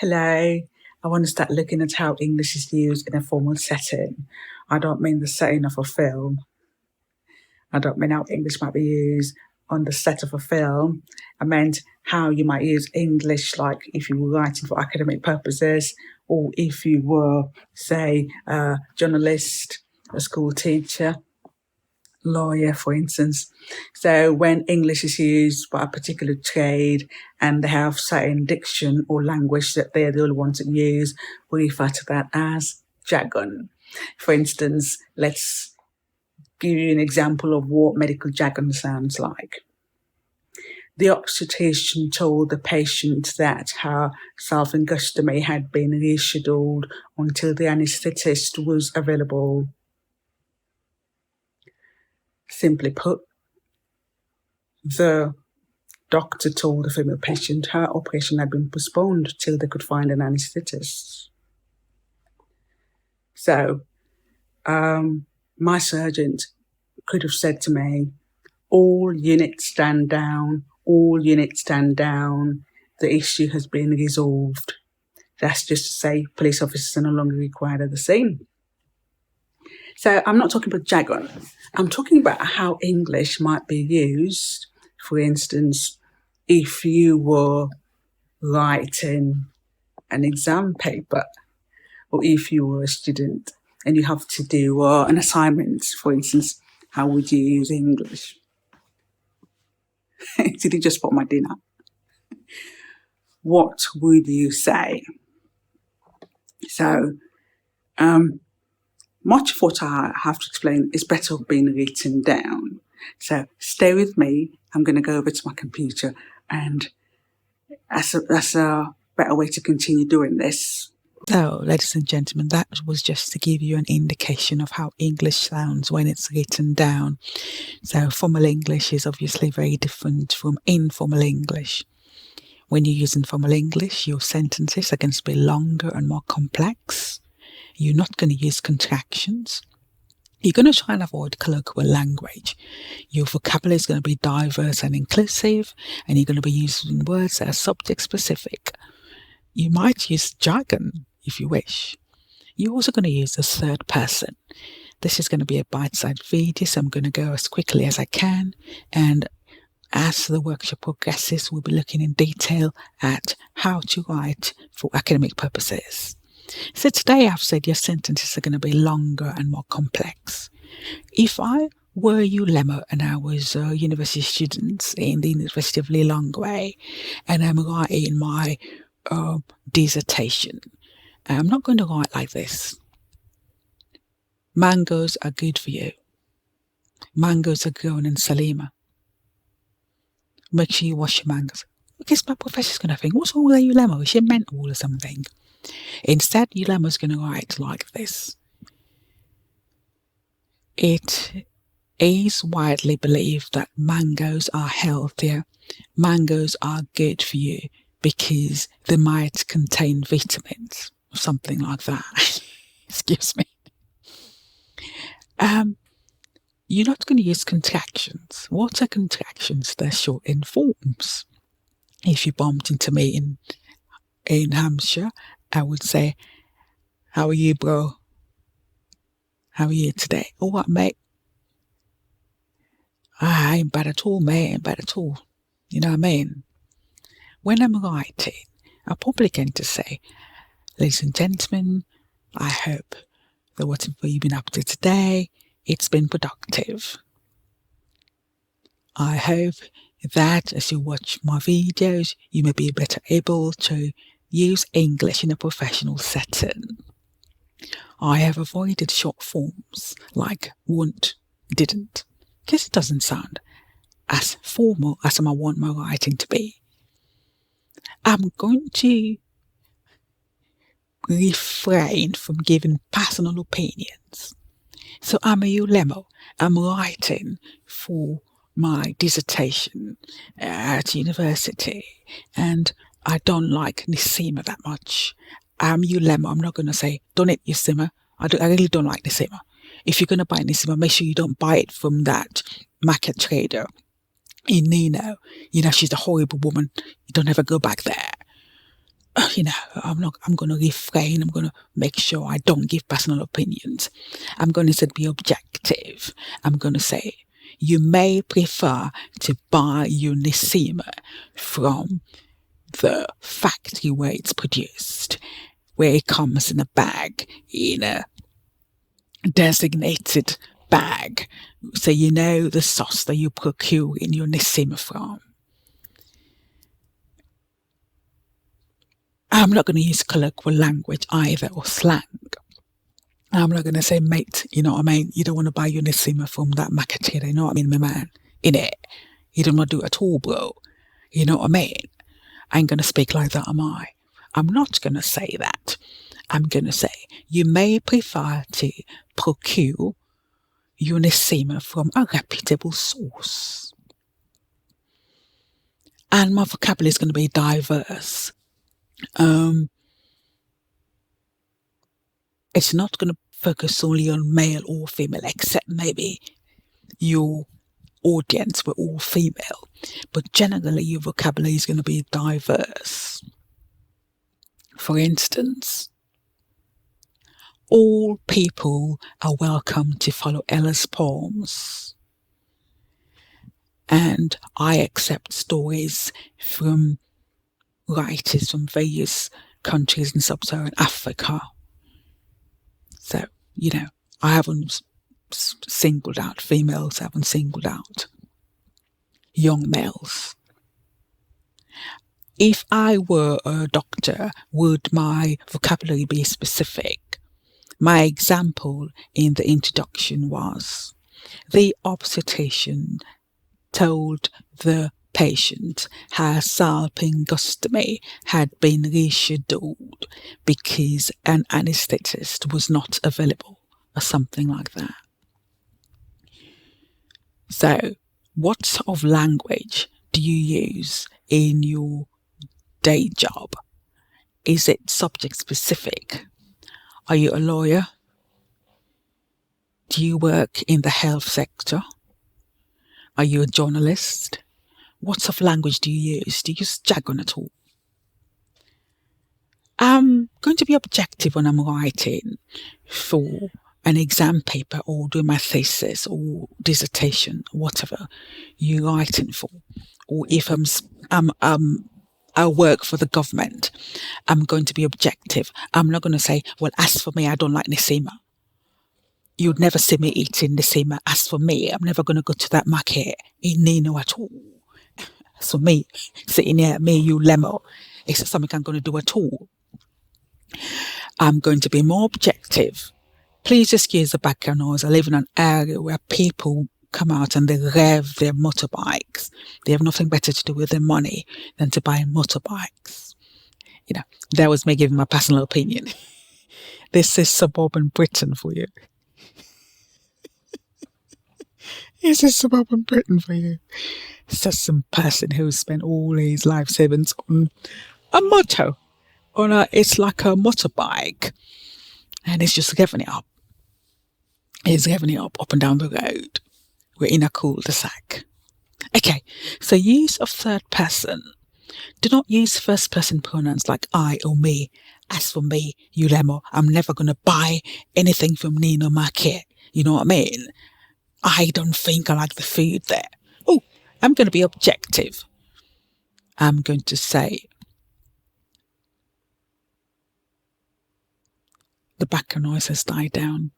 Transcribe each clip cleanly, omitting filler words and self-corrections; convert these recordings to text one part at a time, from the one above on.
Hello, I want to start looking at how English is used in a formal setting. I don't mean the setting of a film. I don't mean how English might be used on the set of a film. I meant how you might use English, like if you were writing for academic purposes, or if you were, say, a journalist, a school teacher, lawyer, for instance. So when English is used by a particular trade and they have certain diction or language that they're the only ones that use, we refer to that as jargon. For instance, let's give you an example of what medical jargon sounds like. The obstetrician told the patient that her self-angostomy had been rescheduled until the anaesthetist was available. Simply put, the doctor told the female patient her operation had been postponed till they could find an anaesthetist. So, my surgeon could have said to me, all units stand down, all units stand down, the issue has been resolved. That's just to say police officers are no longer required at the scene. So I'm not talking about jargon. I'm talking about how English might be used. For instance, if you were writing an exam paper, or if you were a student and you have to do an assignment, for instance, how would you use English? Did you just spot my dinner? What would you say? So, much of what I have to explain is better being written down. So stay with me. I'm going to go over to my computer, and that's a better way to continue doing this. So, ladies and gentlemen, that was just to give you an indication of how English sounds when it's written down. So, formal English is obviously very different from informal English. When you use informal English, your sentences are going to be longer and more complex. You're not going to use contractions. You're going to try and avoid colloquial language. Your vocabulary is going to be diverse and inclusive, and you're going to be using words that are subject specific. You might use jargon if you wish. You're also going to use the third person. This is going to be a bite-sized video, so I'm going to go as quickly as I can, and as the workshop progresses, we'll be looking in detail at how to write for academic purposes. So today I've said your sentences are going to be longer and more complex. If I were ULEMO and I was a university student in the University of Lilongwe and I'm writing my dissertation, I'm not going to write like this. Mangoes are good for you. Mangoes are grown in Salima. Make sure you wash your mangoes. Because my professor's going to think, what's wrong with ULEMO? Is she mental or something? Instead, ULEMO's going to write like this. It is widely believed that mangoes are healthier. Mangoes are good for you because they might contain vitamins or something like that. Excuse me. You're not going to use contractions. What are contractions? They're short in forms. If you bumped into me in Hampshire, I would say, how are you, bro? How are you today? All right, mate. I ain't bad at all, mate. Ain't bad at all. You know what I mean? When I'm writing, I'm probably going to say, ladies and gentlemen, I hope that whatever you've been up to today, it's been productive. I hope that as you watch my videos, you may be better able to use English in a professional setting. I have avoided short forms like won't, didn't, because it doesn't sound as formal as I want my writing to be. I'm going to refrain from giving personal opinions. So I'm a ULEMO. I'm writing for my dissertation at university, and I don't like Nisima that much. I'm ULEMO. I'm not going to say, don't eat Nisima. I really don't like Nisima. If you're going to buy Nisima, make sure you don't buy it from that market trader in Nino. You know, she's a horrible woman. You don't ever go back there. I'm going to refrain. I'm going to make sure I don't give personal opinions. I'm going to be objective. I'm going to say, you may prefer to buy your Nisima from the factory where it's produced, where it comes in a bag, in a designated bag, so you know the sauce that you procure in your Nisima from. I'm not going to use colloquial language either, or slang. I'm not going to say, mate, you know what I mean? You don't want to buy your Nisima from that marketeer, you know what I mean, my man? Innit? You don't want to do it at all, bro. You know what I mean? I ain't going to speak like that, am I? I'm not going to say that. I'm going to say, you may prefer to procure your Nisima from a reputable source. And my vocabulary is going to be diverse. It's not going to focus solely on male or female, except maybe your audience were all female. But generally, your vocabulary is going to be diverse. For instance, all people are welcome to follow Ella's poems. And I accept stories from writers from various countries in sub-Saharan Africa. So, I haven't singled out females, I haven't singled out young males. If I were a doctor, would my vocabulary be specific? My example in the introduction was, the obstetrician told the patient her salpingostomy had been rescheduled because an anesthetist was not available, or something like that. So, what sort of language do you use in your day job? Is it subject specific? Are you a lawyer? Do you work in the health sector? Are you a journalist? What sort of language do you use? Do you use jargon at all? I'm going to be objective when I'm writing for an exam paper or doing my thesis or dissertation, whatever you're writing for. Or if I work for the government, I'm going to be objective. I'm not going to say, well, as for me, I don't like Nisima. You'd never see me eating Nisima. As for me, I'm never going to go to that market in Nino at all. So me, sitting here, me, you, Lemo, it's not something I'm going to do at all. I'm going to be more objective. Please excuse the background noise. I live in an area where people come out and they rev their motorbikes. They have nothing better to do with their money than to buy motorbikes. That was me giving my personal opinion. This is suburban Britain for you. This is suburban Britain for you. It's just some person who spent all his life savings on a moto. It's like a motorbike. And it's just revving it up. It's revving it up and down the road. We're in a cul-de-sac. Okay, so use of third person. Do not use first person pronouns like I or me. As for me, you Lemo, I'm never going to buy anything from Nino Market. You know what I mean? I don't think I like the food there. Oh, I'm going to be objective. I'm going to say, the background noise has died down.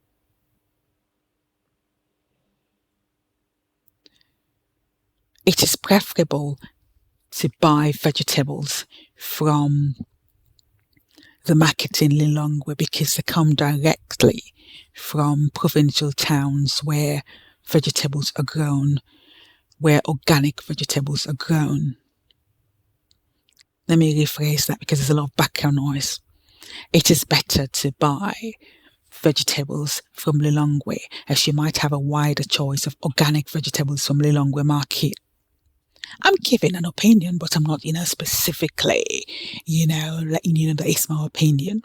It is preferable to buy vegetables from the market in Lilongwe because they come directly from provincial towns where vegetables are grown, where organic vegetables are grown. Let me rephrase that because there's a lot of background noise. It is better to buy vegetables from Lilongwe, as you might have a wider choice of organic vegetables from Lilongwe market. I'm giving an opinion, but I'm not, specifically, letting you know that it's my opinion.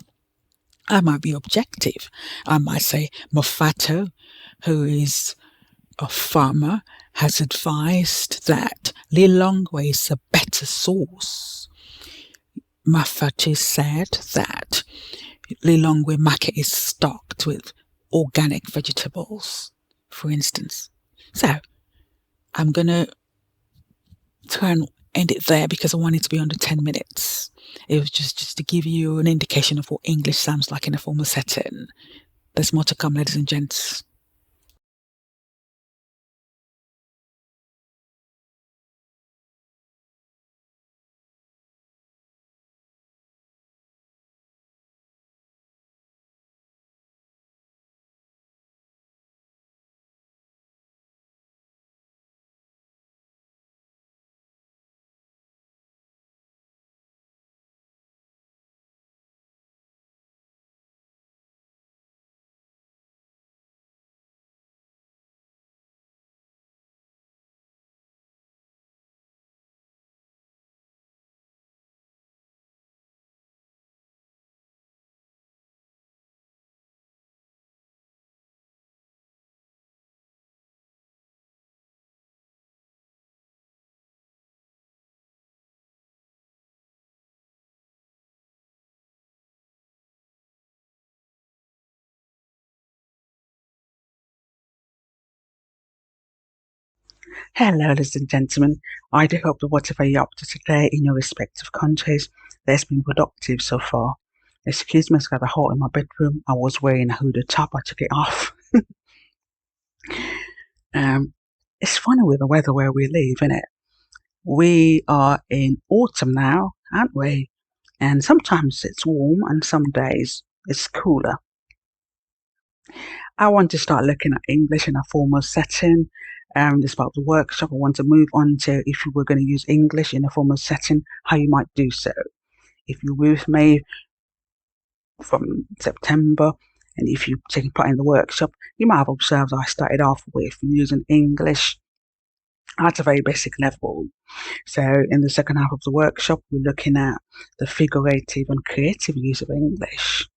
I might be objective. I might say Mofato, who is a farmer, has advised that Lilongwe is a better source. Mafatu said that Lilongwe market is stocked with organic vegetables, for instance. So I'm going to try and end it there because I want it to be under 10 minutes. It was just to give you an indication of what English sounds like in a formal setting. There's more to come, ladies and gents. Hello, ladies and gentlemen. I do hope that whatever you're up to today in your respective countries, that's been productive so far. Excuse me, it's got a hole in my bedroom. I was wearing a hooded top. I took it off. It's funny with the weather where we live, isn't it? We are in autumn now, aren't we? And sometimes it's warm and some days it's cooler. I want to start looking at English in a formal setting. This part of the workshop, I want to move on to if you were going to use English in a formal setting, how you might do so. If you're with me from September, and if you're taking part in the workshop, you might have observed I started off with using English at a very basic level. So in the second half of the workshop, we're looking at the figurative and creative use of English.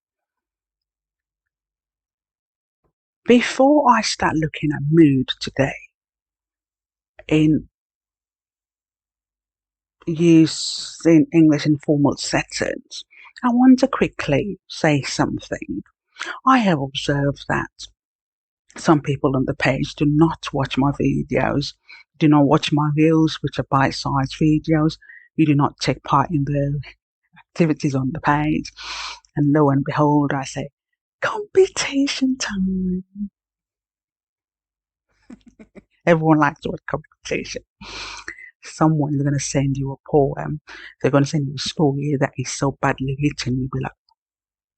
Before I start looking at mood today, in using English in formal settings, I want to quickly say something. I have observed that some people on the page do not watch my videos, do not watch my reels, which are bite-sized videos. You do not take part in the activities on the page. And lo and behold, I say, competition time. Everyone likes the word competition. Someone is going to send you a poem. They're going to send you a story that is so badly written, you'll be like,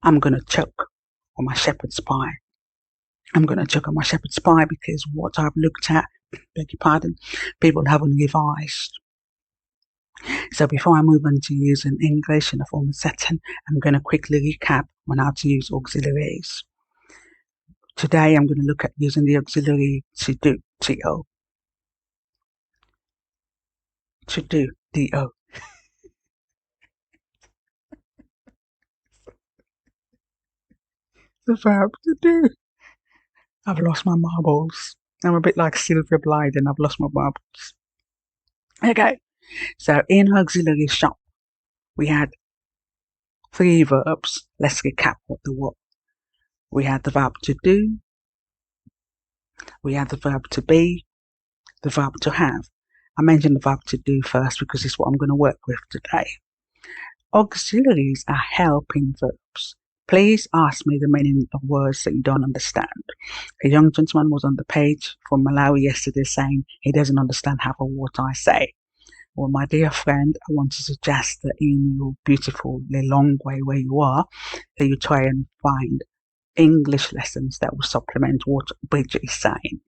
I'm going to choke on my shepherd's pie. I'm going to choke on my shepherd's pie because what I've looked at, beg your pardon, people haven't revised. So before I move on to using English in a formal setting, I'm going to quickly recap on how to use auxiliaries. Today I'm going to look at using the auxiliary to do, T-O. To do, D-O. The verb to do. I've lost my marbles. I'm a bit like Sylvia Blythe and I've lost my marbles. Okay, so in auxiliary shop, we had 3 verbs. Let's recap what they were. We had the verb to do, we had the verb to be, the verb to have. I mentioned the verb to do first because it's what I'm going to work with today. Auxiliaries are helping verbs. Please ask me the meaning of words that you don't understand. A young gentleman was on the page from Malawi yesterday saying he doesn't understand half of what I say. Well, my dear friend, I want to suggest that in your beautiful Lilongwe where you are, that you try and find English lessons that will supplement what Bridget is saying.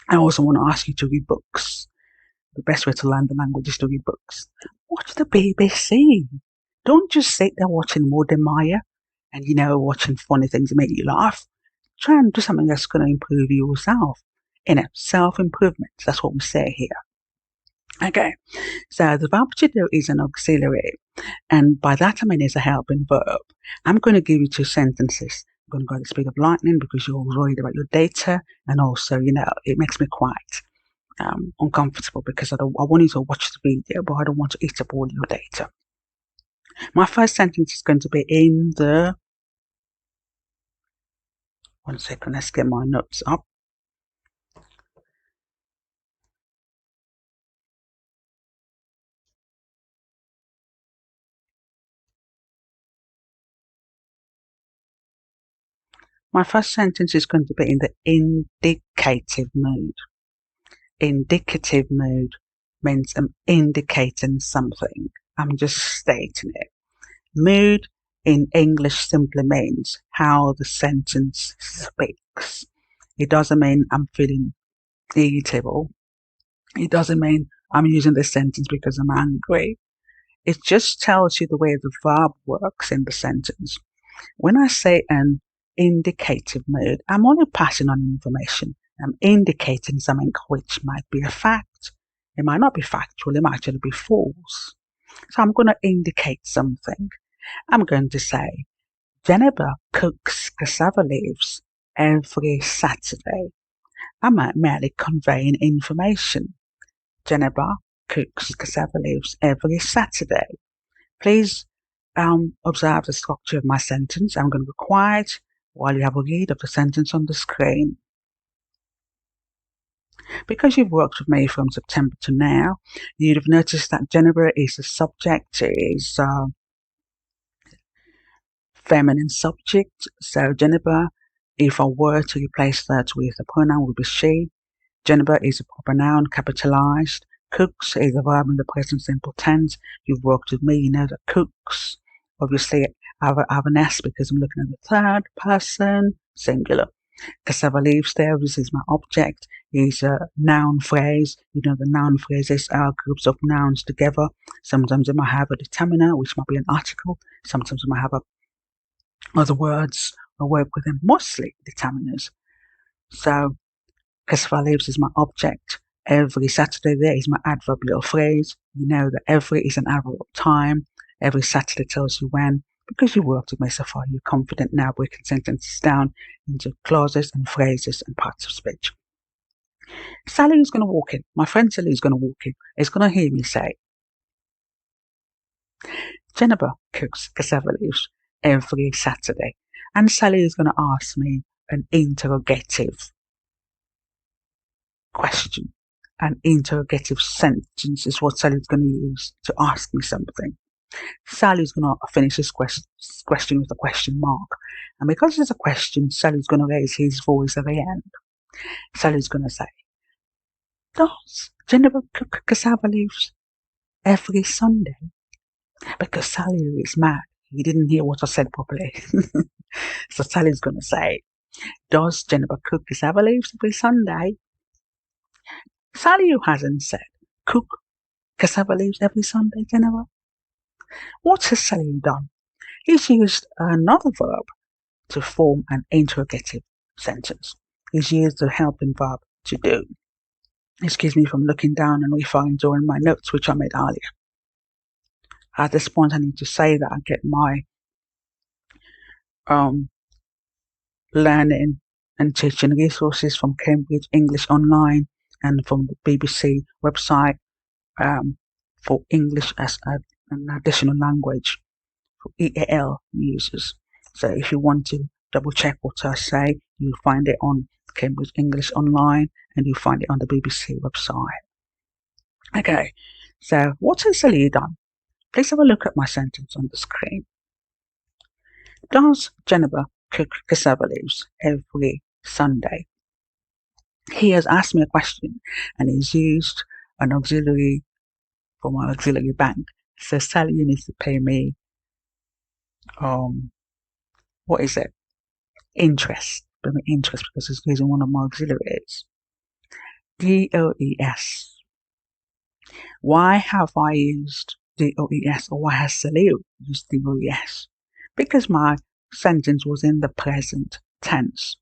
I also want to ask you to read books. The best way to learn the language is to read books. Watch the BBC. Don't just sit there watching Maude Meyer and, watching funny things that make you laugh. Try and do something that's going to improve yourself. Self-improvement. That's what we say here. Okay, so the verb to do is an auxiliary, and by that I mean it's a helping verb. I'm going to give you 2 sentences. I'm going to go at the speed of lightning because you're worried about your data, and also, it makes me quite uncomfortable because I want you to watch the video, but I don't want to eat up all your data. My first sentence is going to be in the... One second, let's get my notes up. My first sentence is going to be in the indicative mood. Indicative mood means I'm indicating something. I'm just stating it. Mood in English simply means how the sentence speaks. It doesn't mean I'm feeling irritable. It doesn't mean I'm using this sentence because I'm angry. It just tells you the way the verb works in the sentence. When I say an indicative mood, I'm only passing on information. I'm indicating something which might be a fact. It might not be factual, it might actually be false. So I'm going to indicate something. I'm going to say, Jennifer cooks cassava leaves every Saturday. I'm merely conveying information. Jennifer cooks cassava leaves every Saturday. Please observe the structure of my sentence. I'm going to be quiet while you have a read of the sentence on the screen. Because you've worked with me from September to now, you'd have noticed that Jennifer is the subject, is feminine subject. So Jennifer, if I were to replace that with a pronoun, would be she. Jennifer is a proper noun, capitalized. Cooks is a verb in the present simple tense. You've worked with me, you know that cooks. Obviously, I have an S because I'm looking at the third person, singular. Cassava leaves there, this is my object, is a noun phrase. You know, the noun phrases are groups of nouns together. Sometimes they might have a determiner, which might be an article. Sometimes they might have other words or work with them, mostly determiners. So, cassava leaves is my object. Every Saturday there is my adverbial phrase. You know that every is an adverb of time. Every Saturday tells you when. Because you worked with me so far, you're confident now breaking sentences down into clauses and phrases and parts of speech. Sally is going to walk in. My friend Sally is going to walk in. Is going to hear me say, Jennifer cooks cassava leaves every Saturday. And Sally is going to ask me an interrogative question. An interrogative sentence is what Sally's going to use to ask me something. Sally's going to finish this question with a question mark. And because it's a question, Sally's going to raise his voice at the end. Sally's going to say, does Jennifer cook cassava leaves every Sunday? Because Sally is mad. He didn't hear what I said properly. So Sally's going to say, does Jennifer cook cassava leaves every Sunday? Sally, who hasn't said, cook cassava leaves every Sunday, Jennifer? What has Sally done? He's used another verb to form an interrogative sentence. He's used the helping verb to do. Excuse me from looking down and referring during my notes, which I made earlier. At this point, I need to say that I get my learning and teaching resources from Cambridge English Online and from the BBC website for English as an additional language for EAL users. So if you want to double check what I say, you'll find it on Cambridge English Online and you'll find it on the BBC website. Okay, so what has Sally done? Please have a look at my sentence on the screen. Does Jennifer cook cassava leaves every Sunday? He has asked me a question and he's used an auxiliary from my auxiliary bank. So Sally needs to pay me what is it? Interest. Pay me interest because he's using one of my auxiliaries. DOES. Why have I used DOES, or why has Sally used DOES? Because my sentence was in the present tense.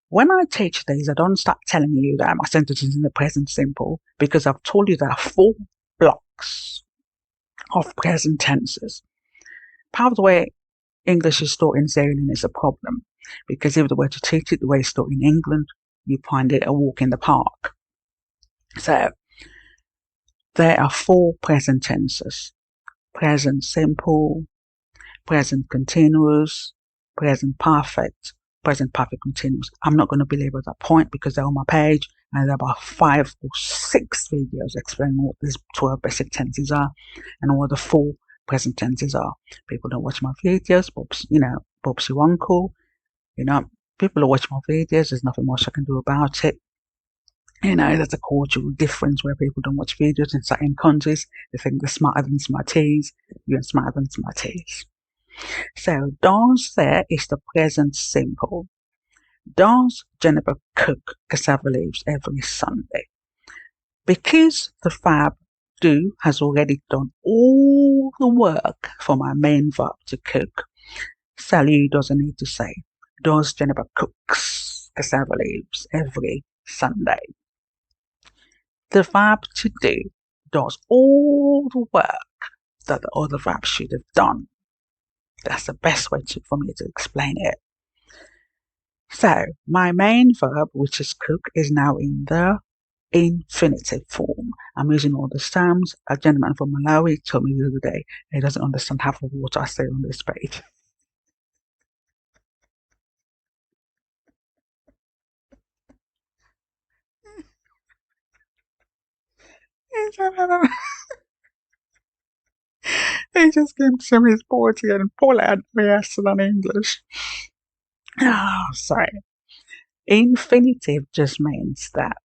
When I teach these, I don't start telling you that my sentence is in the present simple because I've told you there are 4 blocks of present tenses. Part of the way English is taught in Zealand is a problem because if they were to teach it the way it's taught in England, you find it a walk in the park. So there are 4 present tenses. present simple, present continuous, present perfect, present perfect continuous. I'm not going to belabor that point because they're on my page and there are about 5 or 6 videos explaining what these 12 basic tenses are and what the 4 present tenses are. People don't watch my videos, Bob's your uncle. People are watching my videos. There's nothing much I can do about it. There's a cultural difference where people don't watch videos in certain countries. They think they're smarter than smarties. You're smarter than smarties. So, does there is the present simple. Does Jennifer cook cassava leaves every Sunday? Because the verb do has already done all the work for my main verb to cook, Sally doesn't need to say, does Jennifer cooks cassava leaves every Sunday? The verb to do does all the work that the other verb should have done. That's the best way for me to explain it. So, my main verb, which is cook, is now in the infinitive form. I'm using all the terms. A gentleman from Malawi told me the other day he doesn't understand half of what I say on this page. He just came to show me his poetry and pull out excellent English. Sorry. Infinitive just means that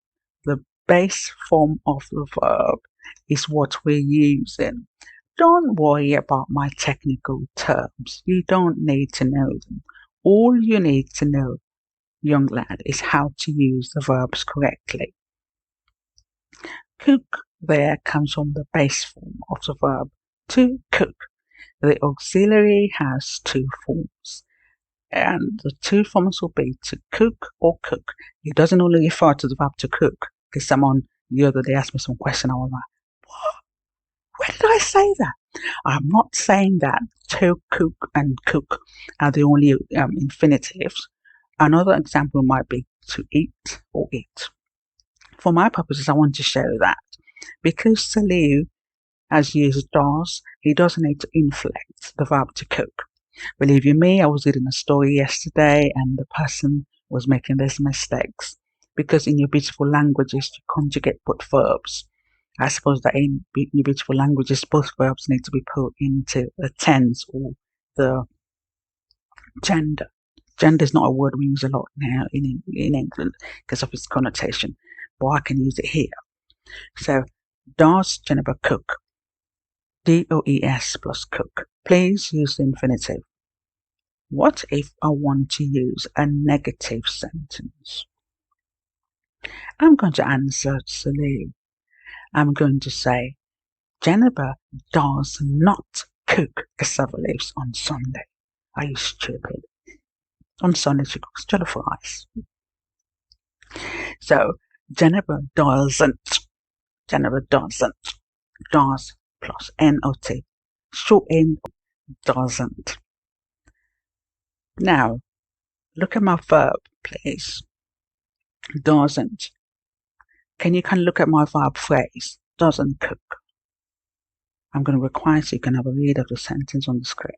the base form of the verb is what we're using. Don't worry about my technical terms. You don't need to know them. All you need to know, young lad, is how to use the verbs correctly. Cook there comes from the base form of the verb to cook. The auxiliary has 2 forms. And the 2 forms will be to cook or cook. It doesn't only refer to the verb to cook. Because someone the other day asked me some question. I was like, what? Where did I say that? I'm not saying that to cook and cook are the only infinitives. Another example might be to eat or eat. For my purposes, I want to show that because Saliu has used does, he doesn't need to inflect the verb to cook. Believe you me, I was reading a story yesterday and the person was making these mistakes because in your beautiful languages you conjugate both verbs. I suppose that in your beautiful languages both verbs need to be put into the tense or the gender. Gender is not a word we use a lot now in England because of its connotation, but I can use it here. So, does Jennifer cook? DOES plus cook. Please use the infinitive. What if I want to use a negative sentence? I'm going to answer Celine. I'm going to say, Jennifer does not cook cassava leaves on Sunday. Are you stupid? On Sunday she cooks jollof rice. So, Jennifer doesn't. Jennifer doesn't. Does plus not. Short end doesn't. Now, look at my verb, please. Doesn't. Can you look at my verb phrase? Doesn't cook. I'm going to require so you can have a read of the sentence on the screen.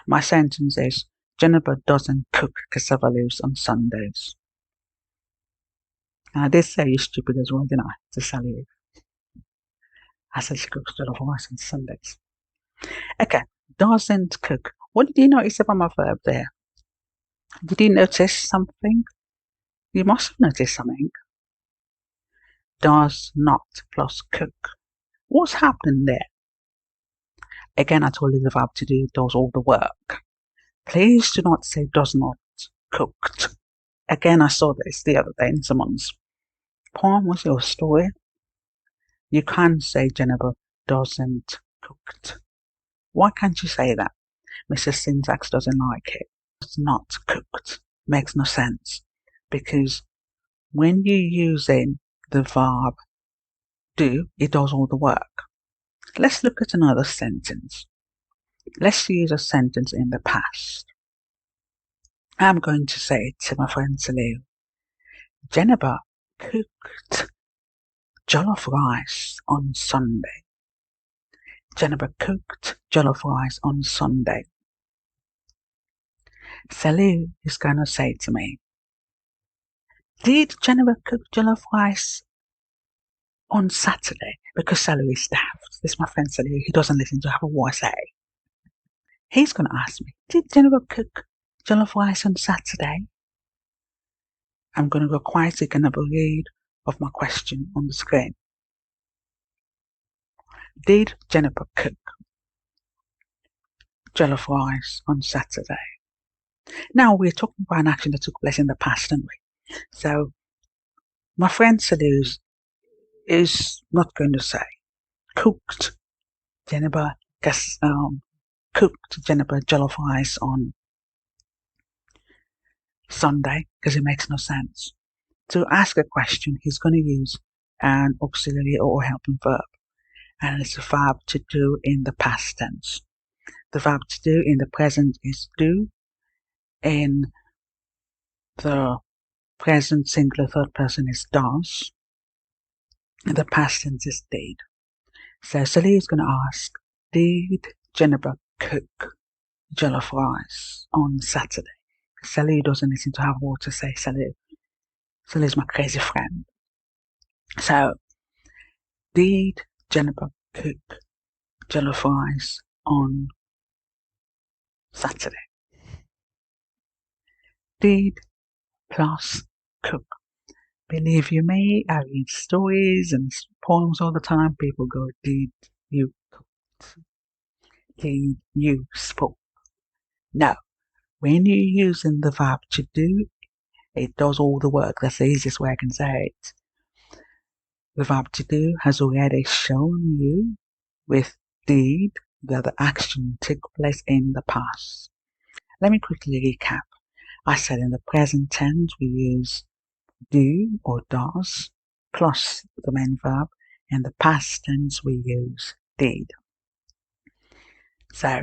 My sentence is, Jennifer doesn't cook cassava leaves on Sundays. And I did say you're stupid as well, didn't I? To Sally. I said she cooks jollof rice on Sundays. Okay, doesn't cook. What did you notice about my verb there? Did you notice something? You must have noticed something. Does not plus cook. What's happening there? Again, I told you the verb to do does all the work. Please do not say does not cooked. Again, I saw this the other day in someone's poem. What's your story? You can't say Jennifer doesn't cooked. Why can't you say that? Mrs. Syntax doesn't like it. It's not cooked. Makes no sense. Because when you're using the verb do, it does all the work. Let's look at another sentence. Let's use a sentence in the past. I'm going to say to my friend Salil, Jennifer cooked jollof rice on Sunday. Jennifer cooked jollof rice on Sunday. Sally is going to say to me, did Jennifer cook jollof rice on Saturday? Because Sally is daft. This is my friend Sally. He doesn't listen to what I say. He's going to ask me, did Jennifer cook jollof rice on Saturday? I'm going to go quiet so you can have a read of my question on the screen. Did Jennifer cook jollof rice on Saturday? Now, we're talking about an action that took place in the past, aren't we? So, my friend Saluz is not going to say cooked Jennifer jollof rice on Sunday, because it makes no sense. To ask a question, he's going to use an auxiliary or helping verb, and it's a verb to do in the past tense. The verb to do in the present is do. In the present singular third person is does. And the past tense is did. So Sally is going to ask, did Jennifer cook jollof rice on Saturday? Sally doesn't listen to her what to say. Sally is my crazy friend. So, did Jennifer cook jollof rice on Saturday? Did plus cook. Believe you me, I read stories and poems all the time. People go, did you cook? Did you spoke? No. When you're using the verb to do, it does all the work. That's the easiest way I can say it. The verb to do has already shown you with did that the action took place in the past. Let me quickly recap. I said in the present tense we use do or does plus the main verb. In the past tense we use did. So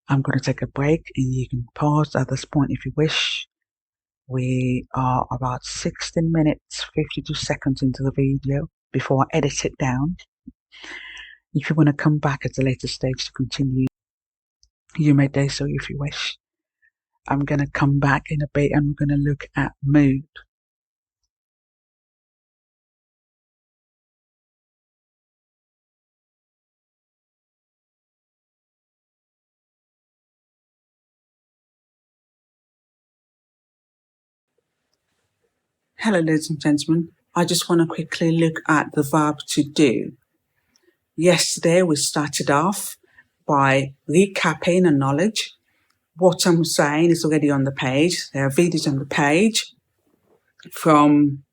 I'm going to take a break and you can pause at this point if you wish. We are about 16 minutes 52 seconds into the video before I edit it down. If you want to come back at a later stage to continue, you may do so if you wish. I'm going to come back in a bit and we're going to look at mood. Hello, ladies and gentlemen. I just want to quickly look at the verb to do. Yesterday, we started off by recapping a knowledge. What I'm saying is already on the page. There are videos on the page from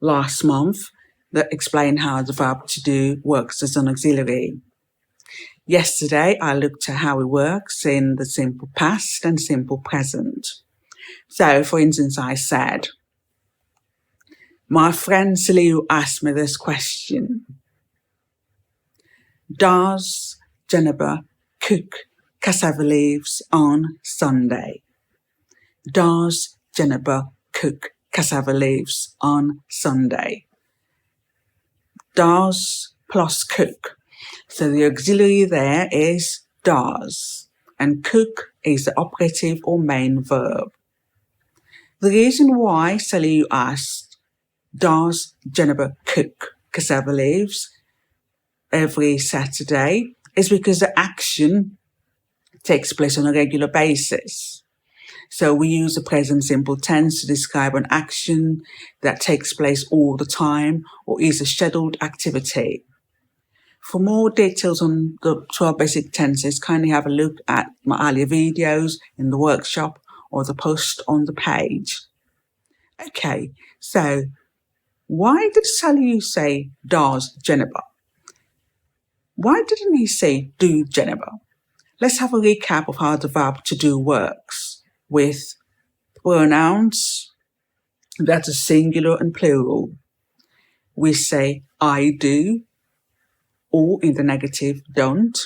last month that explain how the verb to do works as an auxiliary. Yesterday, I looked at how it works in the simple past and simple present. So, for instance, I said, my friend Saliu asked me this question. Does Jennifer cook cassava leaves on Sunday? Does Jennifer cook cassava leaves on Sunday? Does plus cook. So the auxiliary there is does, and cook is the operative or main verb. The reason why Saliu asked, does Jennifer cook cassava leaves every Saturday, is because the action takes place on a regular basis. So we use the present simple tense to describe an action that takes place all the time or is a scheduled activity. For more details on the 12 basic tenses, kindly have a look at my earlier videos in the workshop or the post on the page. Okay, so why did Saliu say does Jennifer? Why didn't he say do Jennifer? Let's have a recap of how the verb to do works with pronouns that are singular and plural. We say I do, or in the negative, don't.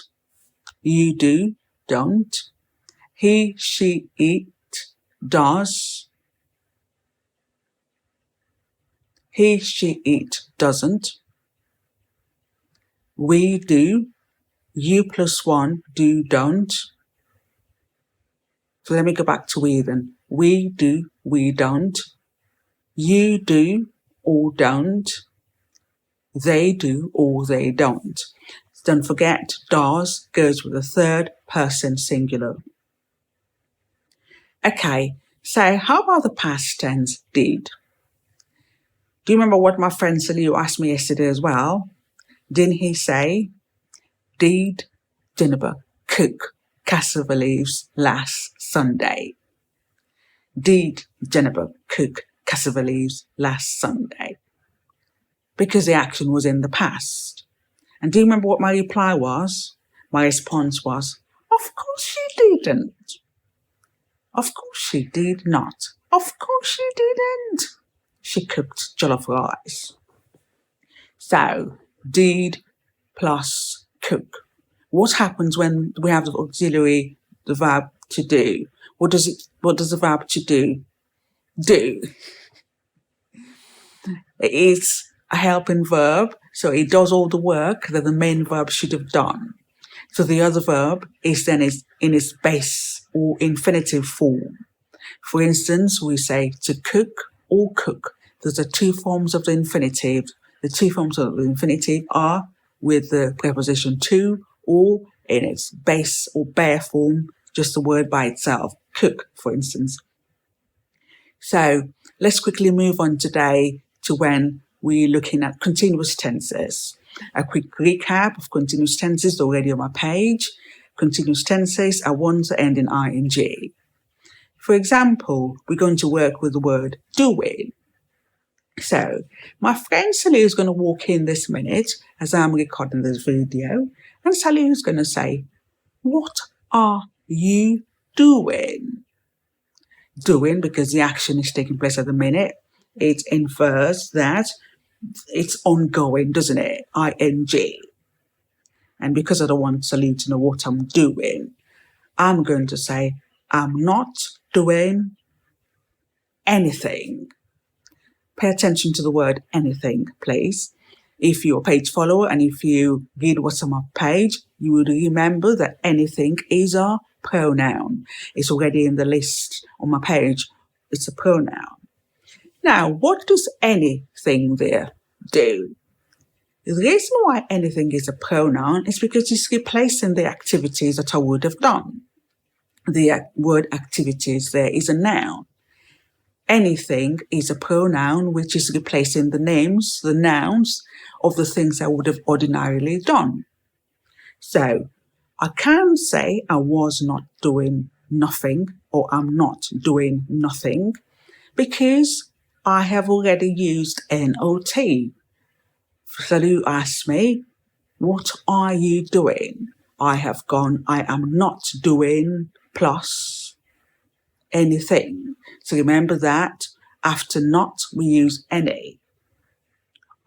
You do, don't. He, she, it, does. He, she, it, doesn't. We do, You plus one, do, don't. So let me go back to we then. We do, we don't. You do or don't. They do or they don't. Don't forget, does goes with the third person singular. Okay, so how about the past tense did? Do you remember what my friend Saliu asked me yesterday as well? Didn't he say, did Jennifer cook cassava leaves last Sunday? Did Jennifer cook cassava leaves last Sunday? Because the action was in the past. And do you remember what my reply was? My response was, of course she didn't. Of course she did not. Of course she didn't. She cooked jollof rice. So, did plus cook. What happens when we have the auxiliary, the verb to do? What does the verb to do? It is a helping verb, so it does all the work that the main verb should have done. So the other verb is then in its base or infinitive form. For instance, we say to cook or cook. Those are two forms of the infinitive. The two forms of the infinitive are with the preposition to, or in its base or bare form, just the word by itself. Cook, for instance. So let's quickly move on today to when we're looking at continuous tenses. A quick recap of continuous tenses already on my page. Continuous tenses are ones that end in ing. For example, we're going to work with the word doing. So my friend Sally is going to walk in this minute as I'm recording this video, and Sally is going to say, what are you doing? Doing, because the action is taking place at the minute, it infers that it's ongoing, doesn't it? ing. And because I don't want Sally to know what I'm doing, I'm going to say, I'm not doing anything. Pay attention to the word anything, please. If you're a page follower and if you read what's on my page, you would remember that anything is a pronoun. It's already in the list on my page. It's a pronoun. Now, what does anything there do? The reason why anything is a pronoun is because it's replacing the activities that I would have done. The word activities there is a noun. Anything is a pronoun which is replacing the names, the nouns of the things I would have ordinarily done. So I can say I was not doing nothing or I'm not doing nothing because I have already used not. So you ask me, what are you doing? I have gone, I am not doing plus anything. So remember that after not, we use any.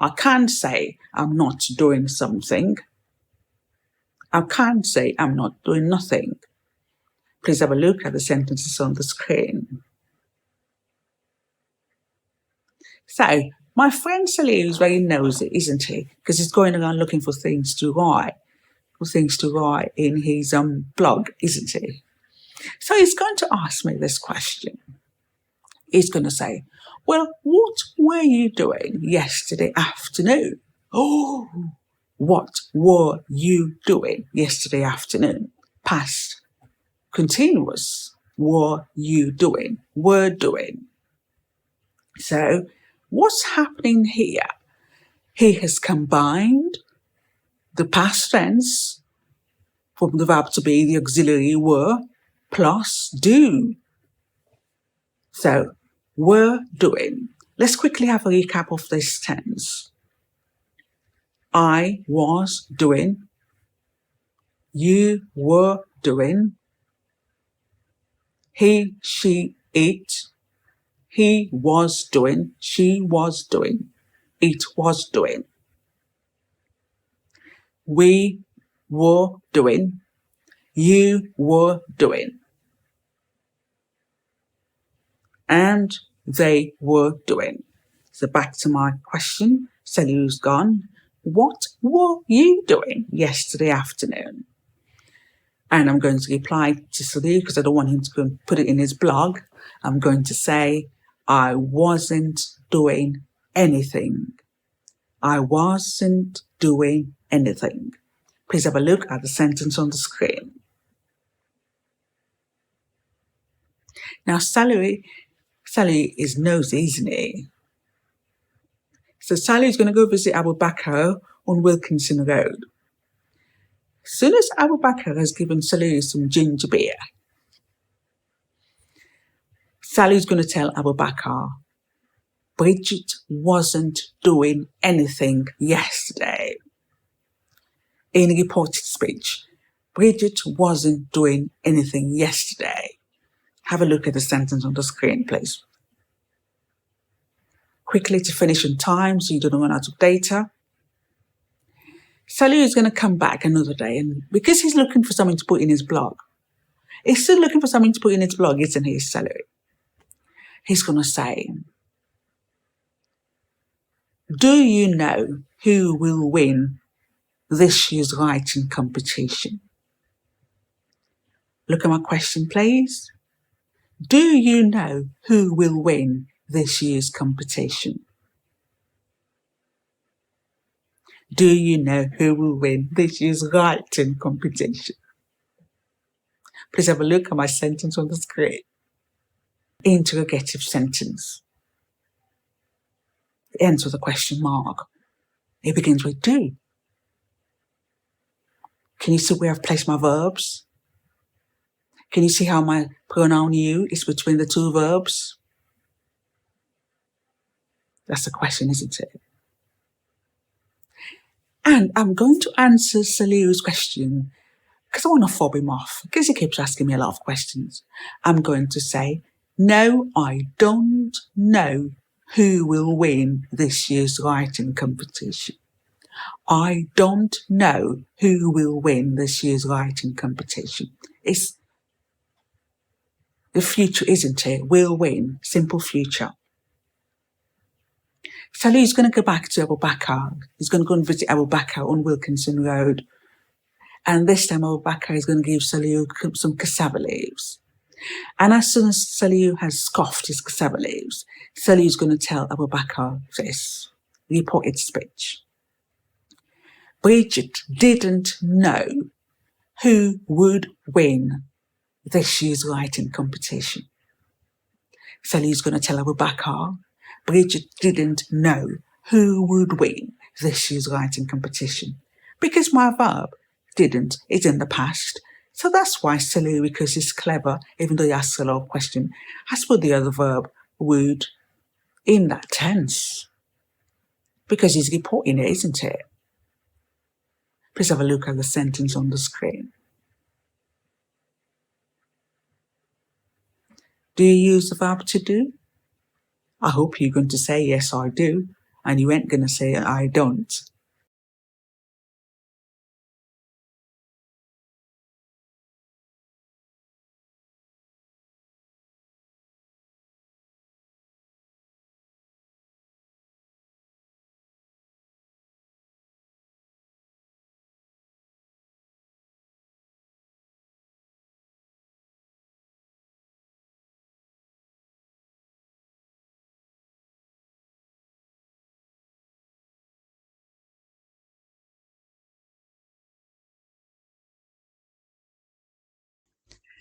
I can't say I'm not doing something. I can't say I'm not doing nothing. Please have a look at the sentences on the screen. So, my friend Saliu is very nosy, isn't he? Because he's going around looking for things to write in his blog, isn't he? So he's going to ask me this question. He's going to say, well, what were you doing yesterday afternoon? Oh, what were you doing yesterday afternoon? Past continuous. Were you doing? Were doing. So what's happening here? He has combined the past tense from the verb to be, the auxiliary were, plus do. So, were doing. Let's quickly have a recap of this tense. I was doing. You were doing. He, she, it. He was doing. She was doing. It was doing. We were doing. You were doing. And they were doing. So back to my question. Saliu's gone. What what were you doing yesterday afternoon? And I'm going to reply to Salou because I don't want him to go and put it in his blog. I'm going to say, I wasn't doing anything. I wasn't doing anything. Please have a look at the sentence on the screen. Now, Salou is nosy, isn't he? So Salou is going to go visit Abu Bakr on Wilkinson Road. As soon as Abu Bakr has given Salou some ginger beer, Salou is going to tell Abu Bakr, Bridget wasn't doing anything yesterday. In a reported speech, Bridget wasn't doing anything yesterday. Have a look at the sentence on the screen, please. Quickly to finish on time so you don't run out of data. Salou is going to come back another day, and because he's looking for something to put in his blog, he's still looking for something to put in his blog, isn't he, Salou? He's going to say, do you know who will win this year's writing competition? Look at my question, please. Do you know who will win this year's competition? Do you know who will win this year's writing competition? Please have a look at my sentence on the screen. Interrogative sentence. It ends with a question mark. It begins with do. Can you see where I've placed my verbs? Can you see how my pronoun you is between the two verbs? That's the question, isn't it? And I'm going to answer Salou's question because I want to fob him off because he keeps asking me a lot of questions. I'm going to say, no, I don't know who will win this year's writing competition. I don't know who will win this year's writing competition. It's the future, isn't it? Will win. Simple future. Salou is going to go back to Abu Bakr. He's going to go and visit Abu Bakr on Wilkinson Road. And this time Abu Bakr is going to give Salou some cassava leaves. And as soon as Salou has scoffed his cassava leaves, Salou is going to tell Abu Bakr this reported speech. Bridget didn't know who would win this year's writing competition. Salou is going to tell Abu Bakr, Bridget didn't know who would win this year's writing competition because my verb didn't is in the past. So that's why Salou, because he's clever, even though he asks a lot of questions, has put the other verb would in that tense because he's reporting it, isn't it? Please have a look at the sentence on the screen. Do you use the verb to do? I hope you're going to say, yes, I do. And you ain't going to say, I don't.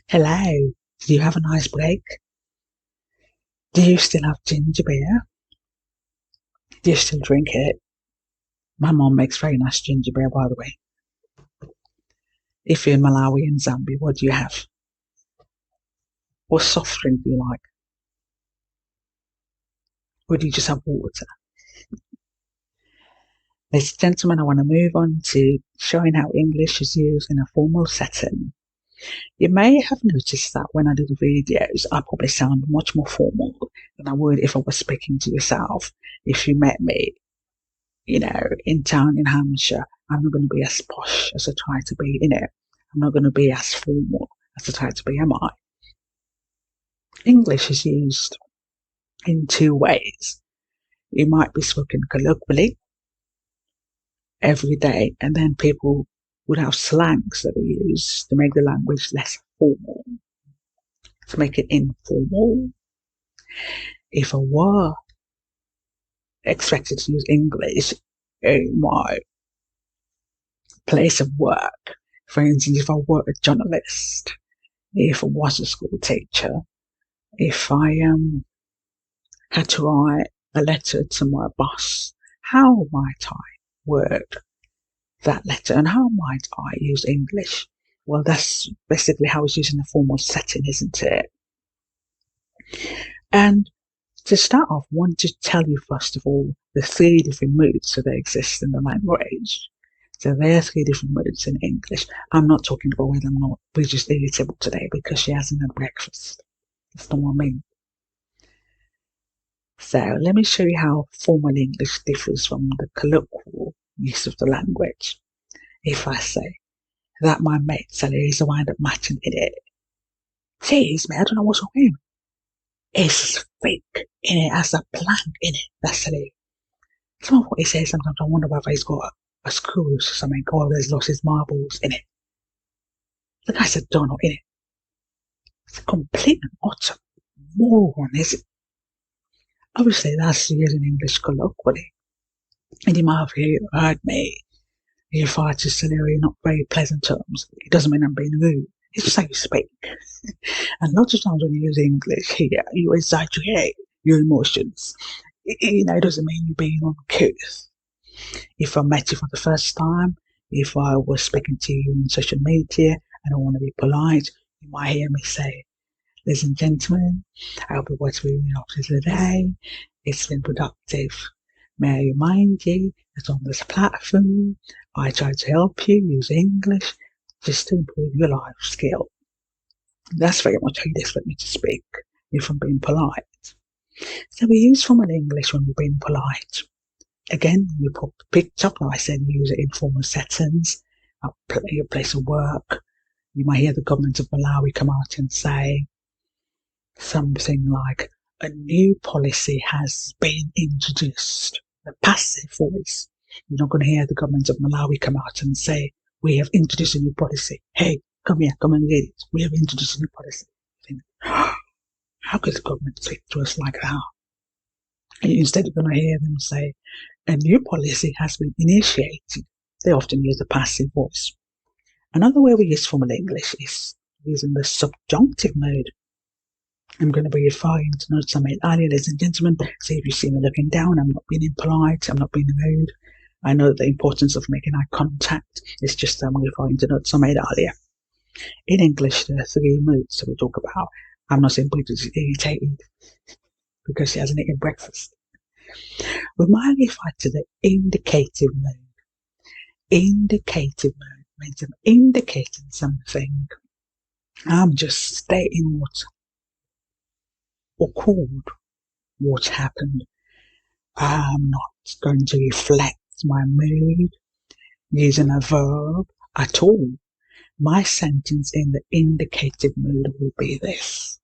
Hello. Did you have a nice break? Do you still have ginger beer? Do you still drink it? My mom makes very nice ginger beer, by the way. If you're in Malawi and Zambia, what do you have? What soft drink do you like? Or do you just have water? Ladies and gentlemen, I want to move on to showing how English is used in a formal setting. You may have noticed that when I do the videos, I probably sound much more formal than I would if I was speaking to yourself. If you met me, in town in Hampshire, I'm not going to be as posh as I try to be, I'm not going to be as formal as I try to be, am I? English is used in two ways. It might be spoken colloquially, every day, and then people would have slangs that they use to make the language less formal, to make it informal. If I were expected to use English in my place of work, for instance, if I were a journalist, if I was a school teacher, if I had to write a letter to my boss, how might I word that letter and how might I use English? Well, that's basically how it's used in a formal setting, isn't it? And to start off, I want to tell you first of all the 3 different moods that exist in the language. So there are 3 different moods in English. I'm not talking about whether I'm not Bridget's irritable today because she hasn't had breakfast. That's not what I mean. So let me show you how formal English differs from the colloquial use of the language. If I say that my mate Sally is a wind up matching in it, jeez, mate, I don't know what's wrong with him. It's fake in it, has a plank in it. That's Sally. Some of what he says sometimes I wonder whether he's got a screw or something, or there's lost his marbles in it. The guy's a Donald in it. It's a complete and utter moron, is it? Obviously, that's using English colloquially. And you might have heard me refer to Celia in not very pleasant terms. It doesn't mean I'm being rude. It's just how you speak. And lots of times when you use English here, you exaggerate your emotions. It doesn't mean you're being uncouth. If I met you for the first time, if I was speaking to you on social media and I want to be polite, you might hear me say, ladies and gentlemen, I hope it was really up to today. It's been productive. May I remind you that on this platform, I try to help you use English just to improve your life skill. That's very much how you expect me to speak if I'm being polite. So we use formal English when we're being polite. Again, you picked up, like I said, you use it in formal settings, at your place of work. You might hear the government of Malawi come out and say something like, a new policy has been introduced. The passive voice. You're not going to hear the government of Malawi come out and say, we have introduced a new policy. Hey, come here, come and read it. We have introduced a new policy. Think, how could the government speak to us like that? And instead, you're going to hear them say, a new policy has been initiated. They often use the passive voice. Another way we use formal English is using the subjunctive mode. I'm going to be referring to notes I made earlier, ladies and gentlemen. So if you see me looking down, I'm not being impolite, I'm not being rude. I know the importance of making eye contact. It's just I'm referring to notes I made earlier. In English, there are 3 moods that we talk about. I'm not saying Bridget is irritated because she hasn't eaten breakfast. We might refer to the indicative mood. Indicative mood means I'm indicating something. I'm just stating what occurred, what happened. I'm not going to reflect my mood using a verb at all. My sentence in the indicative mood will be this.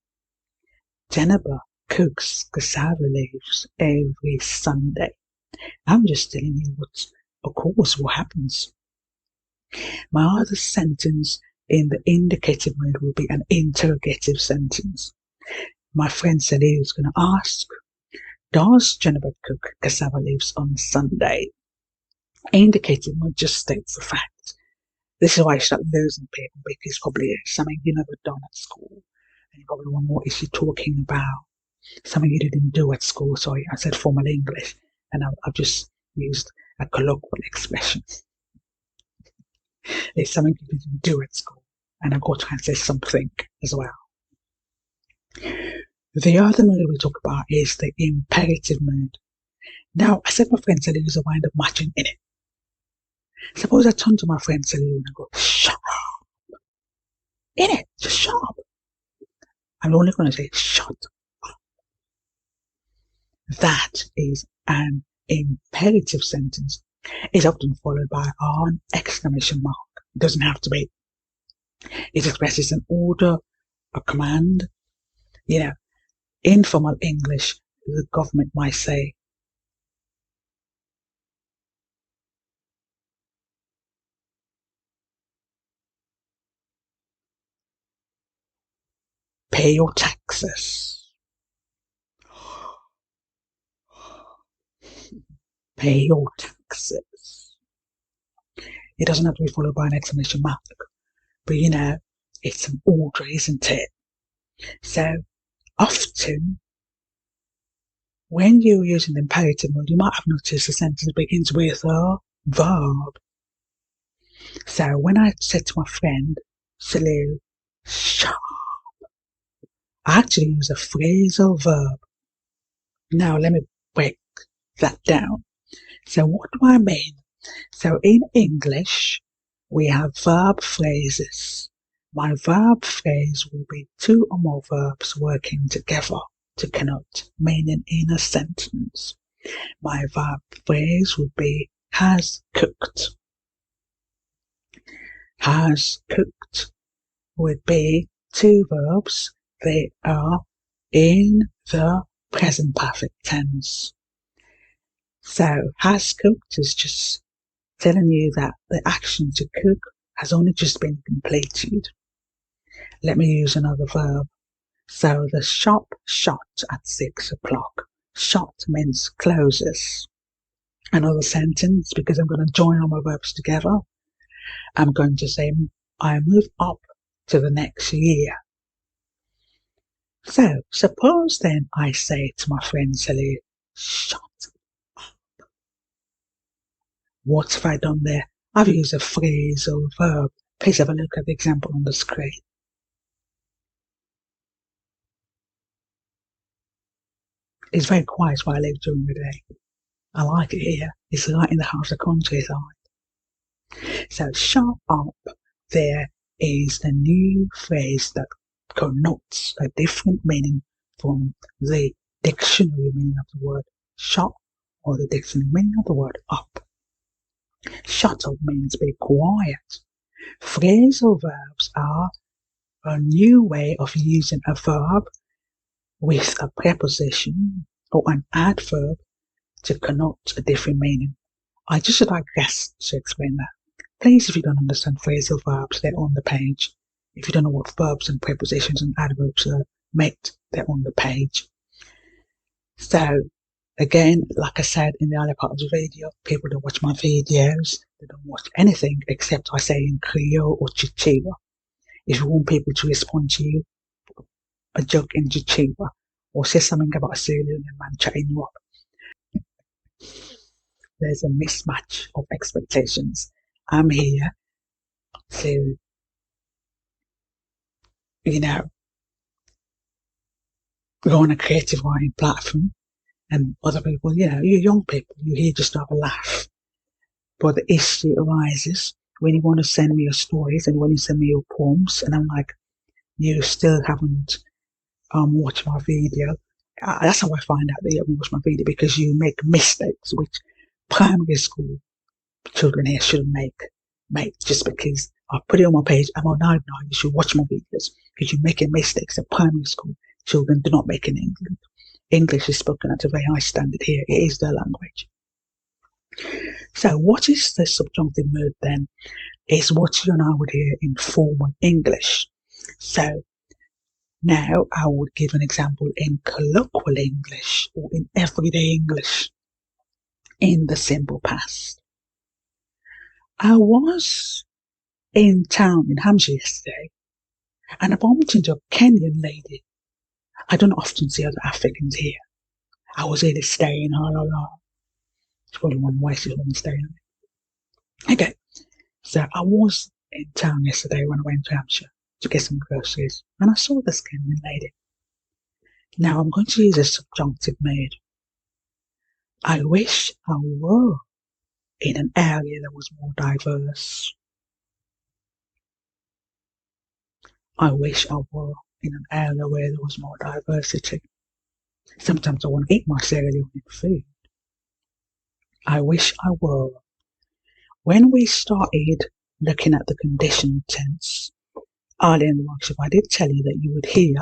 Jennifer cooks cassava leaves every Sunday. I'm just telling you what occurs, what happens. My other sentence in the indicative mood will be an interrogative sentence. My friend said he was going to ask, does Jennifer cook cassava leaves on Sunday? Indicative mood just states the fact. This is why I start losing people, because probably it's something you never done at school. And you probably wonder, what is she talking about? Something you didn't do at school. So I said formal English, and I've just used a colloquial expression. It's something you didn't do at school, and I've got to say something as well. The other mood we talk about is the imperative mood. Now, I said my friend said there's a wind up matching in it. Suppose I turn to my friend Celine and I go, shut up. In it, just shut up. I'm only going to say, shut up. That is an imperative sentence. It's often followed by an exclamation mark. It doesn't have to be. It expresses an order, a command. In formal English, the government might say, Pay your taxes. Pay your taxes. It doesn't have to be followed by an exclamation mark, but it's an order, isn't it? So often, when you're using the imperative mode, you might have noticed the sentence begins with a verb. So when I said to my friend, Salou, sharp, I actually use a phrasal verb. Now let me break that down. So what do I mean? So in English, we have verb phrases. My verb phrase will be two or more verbs working together to connote meaning in a sentence. My verb phrase would be has cooked. Has cooked would be two verbs. They are in the present perfect tense. So has cooked is just telling you that the action to cook has only just been completed. Let me use another verb. So the shop shut at 6 o'clock. Shut means closes. Another sentence, because I'm going to join all my verbs together, I'm going to say I move up to the next year. So suppose then I say to my friend Salou, shut up. What have I done there? I've used a phrasal verb. Please have a look at the example on the screen. It's very quiet where I live during the day. I like it here. It's right in the heart of the countryside. So shut up there is a new phrase that connotes a different meaning from the dictionary meaning of the word shut or the dictionary meaning of the word up. Shut up means be quiet. Phrasal verbs are a new way of using a verb with a preposition or an adverb to connote a different meaning. I just digress to explain that. Please, if you don't understand phrasal verbs, they're on the page. If you don't know what verbs and prepositions and adverbs are meant, they're on the page. So, again, like I said in the earlier part of the video, people don't watch my videos. They don't watch anything except I say in Creole or Chichewa. If you want people to respond to you, a joke in Chichewa, or say something about a Sierra Leonean man chatting you up, there's a mismatch of expectations. I'm here to, go on a creative writing platform, and other people, you young people, you're here just to have a laugh. But the issue arises when you want to send me your stories and when you send me your poems, and I'm like, you still haven't watched my video. That's how I find out that you haven't watched my video, because you make mistakes which primary school children here shouldn't make just because I put it on my page. I'm on now, you should watch my videos because you're making mistakes that primary school children do not make in England. English is spoken at a very high standard here. It is their language. So what is the subjunctive mood then? Is what you and I would hear in formal English. So now I would give an example in colloquial English or in everyday English in the simple past. I was in town in Hampshire yesterday and I bumped into a Kenyan lady. I don't often see other Africans here. I was really staying, It's probably one way she's want to stay on it. Okay, so I was in town yesterday when I went to Hampshire to get some groceries, and I saw this Kenyan lady. Now I'm going to use a subjunctive mood. I wish I were in an area that was more diverse. I wish I were in an area where there was more diversity. Sometimes I want to eat my Sierra Leonean food. I wish I were. When we started looking at the conditional tense earlier in the workshop, I did tell you that you would hear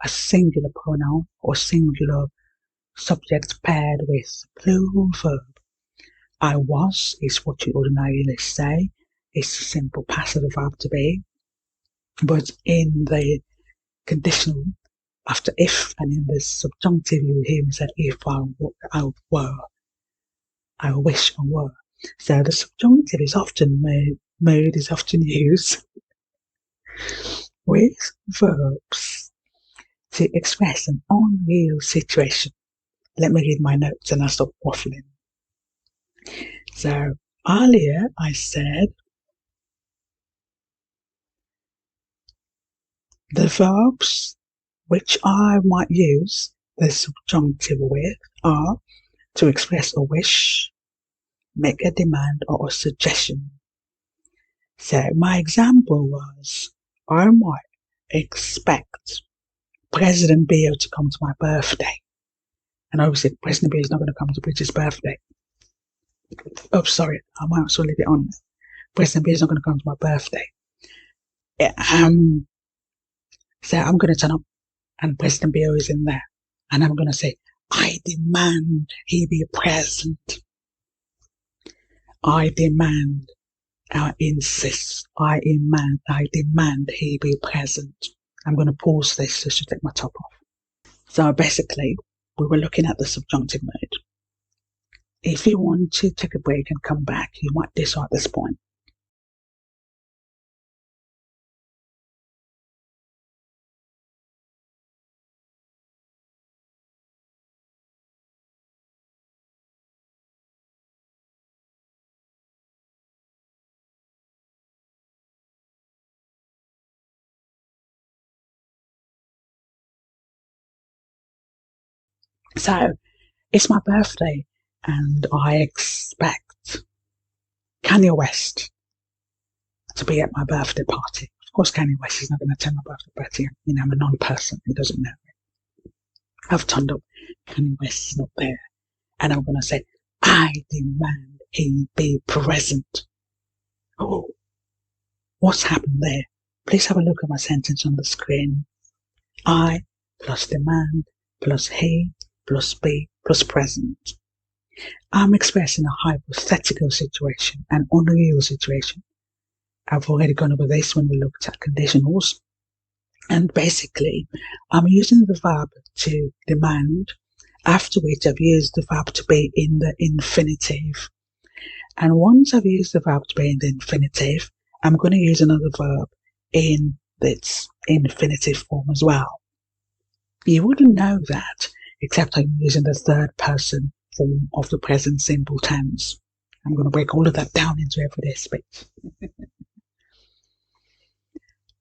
a singular pronoun or singular subject paired with plural verb. I was is what you ordinarily say. It's a simple passive verb to be. But in the conditional after if, and in the subjunctive you hear me say if I were, I wish I were. So the subjunctive is often mood is often used with verbs to express an unreal situation. Let me read my notes and I'll stop waffling. So earlier I said the verbs which I might use the subjunctive with are to express a wish, make a demand, or a suggestion. So my example was, I might expect President Bill to come to my birthday. And obviously President Bill is not going to come to Bridget's birthday. Oh, sorry, I might also leave it on. President Bill is not going to come to my birthday. So I'm going to turn up and President Bill is in there. And I'm going to say, I demand he be present. I demand, I insist, I demand he be present. I'm going to pause this just to take my top off. So basically, we were looking at the subjunctive mood. If you want to take a break and come back, you might do so at this point. So, it's my birthday and I expect Kanye West to be at my birthday party. Of course, Kanye West is not going to attend my birthday party. You know, I'm a non-person. He doesn't know me. I've turned up. Kanye West is not there. And I'm going to say, I demand he be present. Oh, what's happened there? Please have a look at my sentence on the screen. I plus demand plus he plus be plus present. I'm expressing a hypothetical situation, an unreal situation. I've already gone over this when we looked at conditionals. And basically, I'm using the verb to demand, after which I've used the verb to be in the infinitive. And once I've used the verb to be in the infinitive, I'm going to use another verb in its infinitive form as well. You wouldn't know that, except I'm using the third person form of the present simple tense. I'm going to break all of that down into everyday speech.